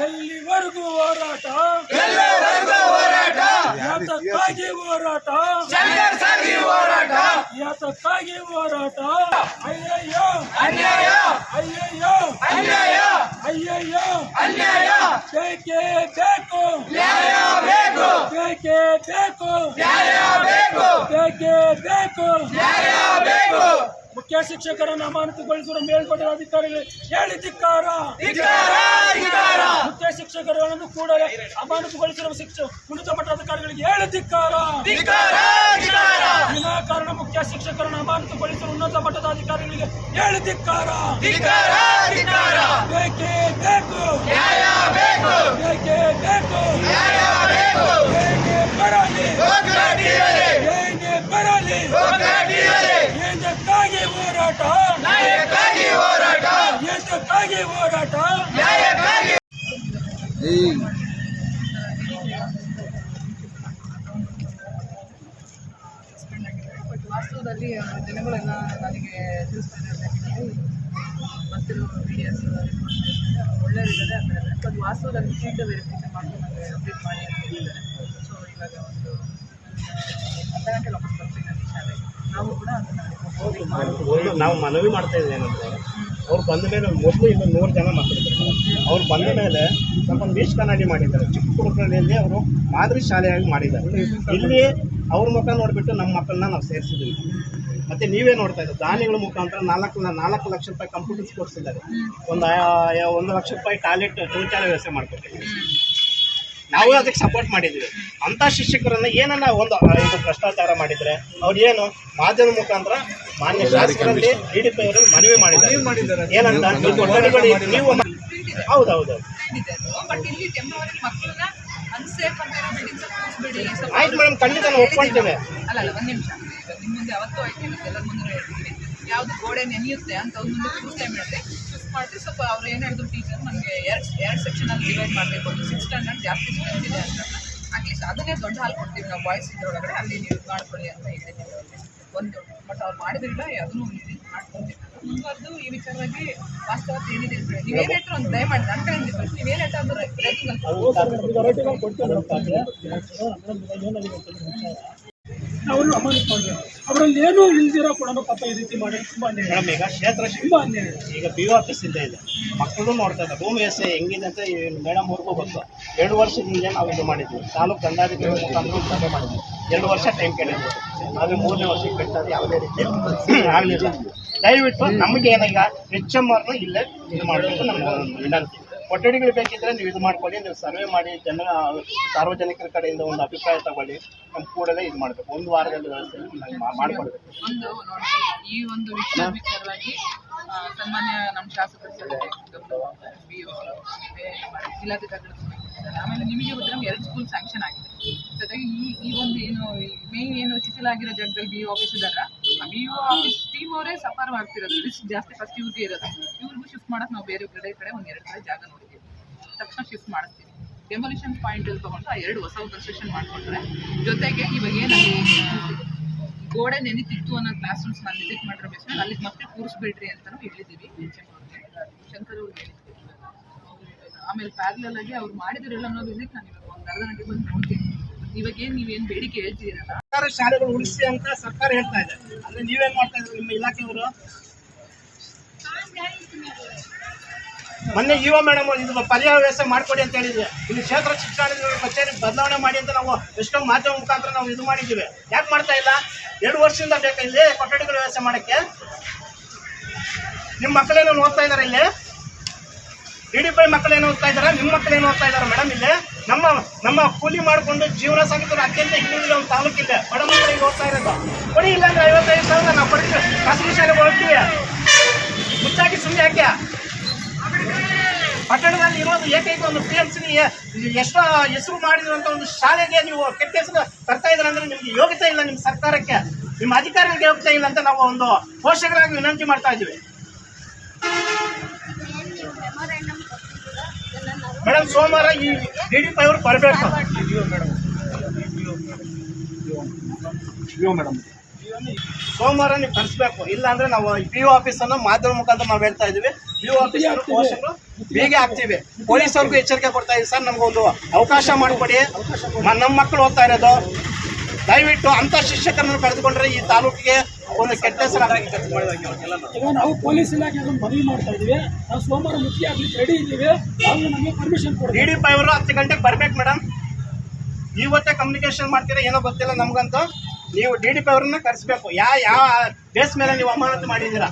ಎಲ್ಲಿವರೆಗೂ ಹೋರಾಟ ಯಾತಕ್ಕಾಗಿ ಹೋರಾಟ ಯಾತಕ್ಕಾಗಿ ಹೋರಾಟ ಅಯ್ಯಯ್ಯೋ ಅಯ್ಯಯ್ಯೋ ಅಯ್ಯಯ್ಯೋ ಅಯ್ಯಯ್ಯೋ ಬೇಕೇ ಬೇಕು ನ್ಯಾಯ ಬೇಕು ಬೇಕೇ ಬೇಕು ನ್ಯಾಯ ಬೇಕು ಬೇಕೇ ಬೇಕು ನ್ಯಾಯ ಬೇಕು ಮುಖ್ಯ ಶಿಕ್ಷಕರನ್ನು ಅಮಾನತುಗೊಳಿಸಿರುವ ಮೇಲ್ಪಟ್ಟ ಅಧಿಕಾರಿಗಳು ಹೇಳಿ ಧಿಕ್ಕಾರ. ಮುಖ್ಯ ಶಿಕ್ಷಕರನ್ನು ಕೂಡಲೇ ಅಮಾನತುಗೊಳಿಸಿರುವ ಉನ್ನತ ಮಟ್ಟದ ಅಧಿಕಾರಿಗಳಿಗೆ ಹೇಳಿ ಧಿಕ್ಕಾರ. ವಿನಾಕಾರಣ ಮುಖ್ಯ ಶಿಕ್ಷಕರನ್ನು ಅಮಾನತುಗೊಳಿಸಿರುವ ಉನ್ನತ ಮಟ್ಟದ ಅಧಿಕಾರಿಗಳಿಗೆ ಹೇಳಿ ಧಿಕ್ಕಾರ. ಬೇಕೇ ಬೇಕು ಬೇಕೇ ಬೇಕು ಏನೇ ಬರಲಿ ಏನೇ ಬರಲಿ ಎಂದಕ್ಕಾಗಿ ಹೋರಾಟ ಎಂದಕ್ಕಾಗಿ ಹೋರಾಟ. ವಾಸ್ತವದಲ್ಲಿ ಜನಗಳೆಲ್ಲ ನನಗೆ ತಿಳಿಸ್ತಾ ಇದ್ದಾರೆ ಬರ್ತಿರೋ ಮೀಡಿಯಾಸ್ ಒಳ್ಳೆಯದಿದ್ದಾರೆ ಅಂದರೆ ಅದು ವಾಸ್ತವದಲ್ಲಿ ಫೀಲ್ಡ್ ವೆರಿಫಿಕೇಷನ್ ಮಾಡ್ಕೊಂಡು ನನಗೆ ಅಪ್ಡೇಟ್ ಮಾಡಿ ಅಂತ ಹೇಳಿದ್ದಾರೆ. ಸೊ ಇವಾಗ ಒಂದು ಅರ್ಧ ಗಂಟೆ ವಾಪಸ್ ಬರ್ತೀನಿ ನಾನು ಶಾಲೆಗೆ. ನಾವು ಕೂಡ ಅದನ್ನು ನಾವು ಮನವಿ ಮಾಡ್ತಾ ಇದ್ದೀವಿ ಏನಂದರೆ ಅವ್ರು ಬಂದ ಮೇಲೆ ಮೊದಲು ಇನ್ನೂ 100 ಜನ ಮಕ್ಕಳಿದ್ದಾರೆ. ಅವ್ರು ಬಂದ ಮೇಲೆ ಸ್ವಲ್ಪ ವೀಕ್ಷ ಕನ್ನಡಿ ಮಾಡಿದ್ದಾರೆ. ಚಿಕ್ಕ ಕುರುಕಳ್ಳಿಯಲ್ಲಿ ಅವರು ಮಾದರಿ ಶಾಲೆಯಾಗಿ ಮಾಡಿದ್ದಾರೆ. ಇಲ್ಲಿ ಅವ್ರ ಮುಖ ನೋಡಿಬಿಟ್ಟು ನಮ್ಮ ಮಕ್ಕಳನ್ನ ನಾವು ಸೇರಿಸಿದ್ದೀವಿ. ಮತ್ತು ನೀವೇ ನೋಡ್ತಾ ಇದ್ದೀವಿ ದಾನಿಗಳ ಮುಖಾಂತರ 4 ಲಕ್ಷ ರೂಪಾಯಿ ಕಂಪ್ಯೂಟರ್ಸ್ ಕೊಡಿಸಿದ್ದಾರೆ. ಒಂದು 1 ಲಕ್ಷ ರೂಪಾಯಿ ಟಾಯ್ಲೆಟ್ ಶೌಚಾಲಯ ವ್ಯವಸ್ಥೆ ಮಾಡಿಕೊಟ್ಟಿದ್ದೀವಿ. ನಾವು ಅದಕ್ಕೆ ಸಪೋರ್ಟ್ ಮಾಡಿದ್ದೀವಿ. ಅಂಥ ಶಿಕ್ಷಕರನ್ನು ಏನನ್ನ ಒಂದು ಇದು ಭ್ರಷ್ಟಾಚಾರ ಮಾಡಿದರೆ ಅವ್ರು ಏನು ಮಾಧ್ಯಮ ಮುಖಾಂತರ ಮಾನ್ಯ ಶಾಸಕರಲ್ಲಿ DDP ಅವರಲ್ಲಿ ಮನವಿ ಮಾಡಿದ್ದಾರೆ. ಏನಂತ ನೀವು ಹೌದೌದು ಆಯ್ತು ಮೇಡಮ್, ಖಂಡಿತ ನಾವು ಒಪ್ಕೊಳ್ತೇವೆ. ಅಲ್ಲ ಒಂದು ನಿಮಿಷ, ನಿಮ್ಮ ಮುಂದೆ ಅವತ್ತು ಆಯ್ತು ಎಲ್ಲರ ಮುಂದೆ ಹೇಳ್ತೀವಿ. ಯಾವುದು ಗೋಡೆ ನೆನೆಯುತ್ತೆ ಅಂತ ಒಂದು ಮುಂದೆ ಫುಲ್ ಟೈಮ್ ಹೇಳಿದ್ರೆ ಚೂಸ್ ಮಾಡಿ ಸ್ವಲ್ಪ ಅವ್ರು ಏನು ಹೇಳಿದ್ರು ಟೀಚರ್ ನನಗೆ ಎರಡು ಸೆಕ್ಷನಲ್ಲಿ ಡಿವೈಡ್ ಮಾಡಬೇಕು, ಒಂದು 6 ಸ್ಟ್ಯಾಂಡರ್ಡ್ ಜಾಸ್ತಿ ಸ್ಟ್ರೆಂತ್ ಇದೆ ಅಂತ. ಅಟ್ಲೀಸ್ಟ್ ಅದನ್ನೇ ದೊಡ್ಡ ಹಾಲು ಕೊಡ್ತೀವಿ ನಾವು ಬಾಯ್ಸ್ ಇದ್ರೊಳಗಡೆ, ಅಲ್ಲಿ ನೀವು ಮಾಡ್ಕೊಳ್ಳಿ ಅಂತ ಹೇಳಿದ್ದೀವಿ ಅವ್ರಿಗೆ ಒಂದು. ಬಟ್ ಅವ್ರು ಮಾಡಿದ್ರಿಲ್ಲ, ಅದನ್ನು ಮಾಡ್ಕೊಳ್ತೀವಿ. ಮುಂದುವರೆದು ಈ ವಿಚಾರವಾಗಿ ವಾಸ್ತವತೆ ಏನಿದೆ ಅಂತ ಹೇಳಿ ನೀವೇನು ಹೇಳ್ತಾರೆ ಒಂದು ದಯಮಾಡಿ ನನ್ನ ಕಡೆಯಿಂದ ಫಸ್ಟ್ ನೀವೇನು ಹೇಳ್ತಾ ಅಂದ್ರೆ ರೇಟಿಂಗ್ ಅಂತ ಅವರು ಅಮಾನತು ಮಾಡಿದ್ರು. ಅವರಲ್ಲಿ ಏನೂ ಇಲ್ದಿರೋ ಕೂಡ ಪಾಪ ಈ ರೀತಿ ಮಾಡಿದ್ರೆ ತುಂಬ ಮೇಡಮ್ ಈಗ ಕ್ಷೇತ್ರ ಈಗ BO ಆಫೀಸಿಂದ ಇದೆ, ಮಕ್ಕಳು ನೋಡ್ತಾ ಇದ್ದಾರೆ. ರೂಮ್ ವ್ಯವಸ್ಥೆ ಹೆಂಗಿದೆ ಅಂತ ಮೇಡಮ್ ಅವ್ರಿಗೂ ಗೊತ್ತು. 2 ವರ್ಷದಿಂದ ನಾವು ಇದು ಮಾಡಿದ್ವಿ. ತಾಲೂಕು ದಂಡಾಧಿಕಾರಿ ಮುಖಾಂತರ ಸಭೆ ಮಾಡಿದ್ವಿ. 2 ವರ್ಷ ಟೈಮ್ ಕೇಳಿದ್ವಿ. ಆದರೆ 3ನೇ ವರ್ಷಕ್ಕೆ ಬಿಟ್ಟರೆ ಯಾವುದೇ ರೀತಿ ಆಗಲಿಲ್ಲ. ದಯವಿಟ್ಟು ನಮಗೆ ಏನೀಗ HM ಅವ್ರನ್ನ ಇಲ್ಲೇ ಇದು ಮಾಡಬೇಕು ನಮ್ಮ ವಿನಂತಿ. ಕೊಠಡಿಗಳು ಬೇಕಿದ್ರೆ ನೀವು ಇದು ಮಾಡ್ಕೊಳ್ಳಿ, ನೀವು ಸರ್ವೆ ಮಾಡಿ ಸಾರ್ವಜನಿಕರ ಕಡೆಯಿಂದ ಒಂದು ಅಭಿಪ್ರಾಯ ತಗೊಳ್ಳಿ. ನಮ್ಮ ಕೂಡಲೇ ಇದು ಮಾಡಬೇಕು. 1 ವಾರದಲ್ಲಿ ವ್ಯವಸ್ಥೆ ಮಾಡಿಕೊಡ್ಬೇಕು. ಒಂದು ನೋಡಿ, ಈ ಒಂದು ವಿಚಾರವಾಗಿ ಸನ್ಮಾನ್ಯ ನಮ್ಮ ಶಾಸಕರು ಜಿಲ್ಲಾಧಿಕಾರಿಗಳು. ಆಮೇಲೆ ನಿಮಗೆ ಗೊತ್ತಿರೋ 2 ಸ್ಕೂಲ್ ಸ್ಯಾಂಕ್ಷನ್ ಆಗಿದೆ. ಜೊತೆಗೆ ಈ ಒಂದು ಏನು ಮೇನ್ ಏನು ಶಿಥಿಲ ಆಗಿರೋ ಜಾಗದಲ್ಲಿ BO ಆಫೀಸ್ ಇದ್ದಾರ, ಆ BO ಆಫೀಸ್ ಟೀಮ್ ಅವರೇ ಸಫರ್ ಮಾಡ್ತಿರೋದು. ರಿಸ್ಕ್ ಜಾಸ್ತಿ ಫಸ್ಟ್ ಇವ್ರಿಗೆ ಇರೋದು. ಇವ್ರಿಗೂ ಶಿಫ್ಟ್ ಮಾಡಕ್ಕೆ ನಾವು ಬೇರೆ ಕಡೆ ಒಂದು 2 ಕಡೆ ಜಾಗ ನೋಡಿದ್ದೀವಿ. ತಕ್ಷಣ ಶಿಫ್ಟ್ ಮಾಡಿಸ್ತೀವಿ. ಡೆಮೊಲಿಷನ್ ಪಾಯಿಂಟ್ ಅಲ್ಲಿ ತೊಗೊಂಡು ಆ 2 ಹೊಸ ಕನ್ಸ್ಟ್ರಕ್ಷನ್ ಮಾಡ್ಕೊಂಡ್ರೆ, ಜೊತೆಗೆ ಇವಾಗ ಏನಲ್ಲಿ ಗೋಡೆ ನೆನಿತಿತ್ತು ಅನ್ನೋ ಕ್ಲಾಸ್ ರೂಮ್ಸ್ ನಾನು ವಿಸಿಟ್ ಮಾಡಿರೋ ಬೇಸ್ಮೇಲೆ ಅಲ್ಲಿಗೆ ಮತ್ತೆ ಕೂರಿಸ್ಬಿಡ್ರಿ ಅಂತಲೂ ಹೇಳಿದ್ದೀವಿ ಶಂಕರ್ ಅವ್ರು ಹೇಳಿದ್ವಿ. ಆಮೇಲೆ ಪ್ಯಾರಲಲ್ ಆಗಿ ಅವ್ರು ಮಾಡಿದಿರಲ್ಲ ಅನ್ನೋ ವಿಸಿಟ್ ನಾನು ಇವಾಗ ಒಂದು ಅರ್ಧ ಗಂಟೆ ಬಂದು ನೋಡ್ತೀನಿ. ಇವಾಗ ಏನು ನೀವೇನು ಬೇಡಿಕೆ ಹೇಳ್ತಿದ್ದೀರಲ್ಲ, ಸರ್ಕಾರ ಶಾಲೆಗಳು ಉಳಿಸಿ ಅಂತ ಸರ್ಕಾರ ಹೇಳ್ತಾ ಇದೆ. ಅಂದ್ರೆ ನೀವೇನ್ ಮಾಡ್ತಾ ಇದ್ರು ನಿಮ್ಮ ಇಲಾಖೆಯವರು? ಮೊನ್ನೆ EO ಮೇಡಮ್ ಇದು ಪರ್ಯಾಯ ವ್ಯವಸ್ಥೆ ಮಾಡಿಕೊಡಿ ಅಂತ ಹೇಳಿದ್ವಿ. ಇಲ್ಲಿ ಕ್ಷೇತ್ರ ಶಿಕ್ಷಣಾಧಿಕಾರಿ ಕಚೇರಿ ಬದಲಾವಣೆ ಮಾಡಿ ಅಂತ ನಾವು ಎಷ್ಟೋ ಮಾಧ್ಯಮ ಮುಖಾಂತರ ನಾವು ಇದು ಮಾಡಿದ್ದೀವಿ. ಯಾಕೆ ಮಾಡ್ತಾ ಇಲ್ಲ? 2 ವರ್ಷದಿಂದ ಬೇಕಾ ಇಲ್ಲಿ ಕೊಠಡಿಗಳ ವ್ಯವಸ್ಥೆ ಮಾಡೋಕ್ಕೆ? ನಿಮ್ಮ ಮಕ್ಕಳೇನೋ ಓದ್ತಾ ಇದ್ದಾರೆ ಇಲ್ಲಿ? DDP ಮಕ್ಕಳೇನು ಓದ್ತಾ ಇದ್ದಾರೆ? ನಿಮ್ಮ ಮಕ್ಕಳೇನು ಓದ್ತಾ ಇದ್ದಾರೆ ಮೇಡಮ್? ಇಲ್ಲಿ ನಮ್ಮ ಕೂಲಿ ಮಾಡಿಕೊಂಡು ಜೀವನ ಸಾಗಿಸೋದು ಅತ್ಯಂತ ಹಿಂದುಳಿದ ಒಂದು ತಾಲೂಕಿದೆ. ಬಡ ಮಕ್ಕಳಿಗೆ ಓದ್ತಾ ಇರೋದು ಕೊಡಿ. ಇಲ್ಲ ಅಂದ್ರೆ 55,000 ನಾವು ಕೊಡ್ತೀವಿ. ಖಾಸಗಿ ಶಾಲೆಗೆ ಹೋಗ್ತೀವಿ. ಮುಚ್ಚಾಕಿ ಸುಮ್ಮನೆ ಯಾಕೆ? ಪಟ್ಟಣದಲ್ಲಿ ಇರೋದು ಏಕೈಕ ಒಂದು PMC ಎಷ್ಟೋ ಹೆಸರು ಮಾಡಿರುವಂಥ ಒಂದು ಶಾಲೆಗೆ ನೀವು ಕೆಟ್ಟ ಹೆಸರು ತರ್ತಾ ಇದ್ರೆ ಅಂದ್ರೆ ನಿಮ್ಗೆ ಯೋಗ್ಯತೆ ಇಲ್ಲ. ನಿಮ್ಮ ಸರ್ಕಾರಕ್ಕೆ, ನಿಮ್ಮ ಅಧಿಕಾರಿಗಳಿಗೆ ಯೋಗ್ಯತೆ ಇಲ್ಲ ಅಂತ ನಾವು ಒಂದು ಪೋಷಕರಾಗಿ ವಿನಂತಿ ಮಾಡ್ತಾ ಇದ್ದೀವಿ. ಮೇಡಮ್ ಸೋಮವಾರ ಈ DDP ಅವರು ಬರಬೇಕು. ಮೇಡಮ್ ಸೋಮವಾರ ನೀವು ಕರೆಸ್ಬೇಕು, ಇಲ್ಲ ಅಂದ್ರೆ ನಾವು PO ಆಫೀಸನ್ನು ಮಾಧ್ಯಮ ಮುಖಾಂತರ ನಾವು ಹೇಳ್ತಾ ಇದೀವಿ. PO ಆಫೀಸ್ ಪೋಷಕರು ಬೇಗ ಆಗ್ತೀವಿ. ಪೊಲೀಸವ್ರಿಗೂ ಎಚ್ಚರಿಕೆ ಕೊಡ್ತಾ ಇದೀವಿ ಸರ್, ನಮ್ಗೊಂದು ಅವಕಾಶ ಮಾಡಿಕೊಡಿ. ನಮ್ಮ ಮಕ್ಕಳು ಓದ್ತಾ ಇರೋದು, ದಯವಿಟ್ಟು ಅಂತ ಶಿಕ್ಷಕರನ್ನು ಕರೆದುಕೊಂಡ್ರೆ ಈ ತಾಲೂಕಿಗೆ ಒಂದು ಕೆಟ್ಟ ಹೆಸರು ಈಗ ನಾವು ಪೊಲೀಸ್ ಇಲಾಖೆ ಅದನ್ನು ಮನವಿ ಮಾಡ್ತಾ ಇದೀವಿ. ನಾವು ಸೋಮವಾರ ಮುಖ್ಯ ಆಗ್ಲಿಕ್ಕೆ ರೆಡಿ ಇದ್ದೀವಿ. ನಾವು ನಮಗೆ ಪರ್ಮಿಷನ್ ಕೊಡಿ. DDP ಅವರು 10 ಗಂಟೆಗೆ ಬರ್ಬೇಕು ಮೇಡಮ್. ಇವತ್ತೇ ಕಮ್ಯುನಿಕೇಶನ್ ಮಾಡ್ತೀರಾ ಏನೋ ಗೊತ್ತಿಲ್ಲ ನಮ್ಗಂತೂ. ನೀವು DDP ಅವ್ರನ್ನ ಕರೆಸ್ಬೇಕು. ಯಾವ ಬೇಸ್ ಮೇಲೆ ನೀವು ಅಮಾನತು ಮಾಡಿದ್ದೀರಾ?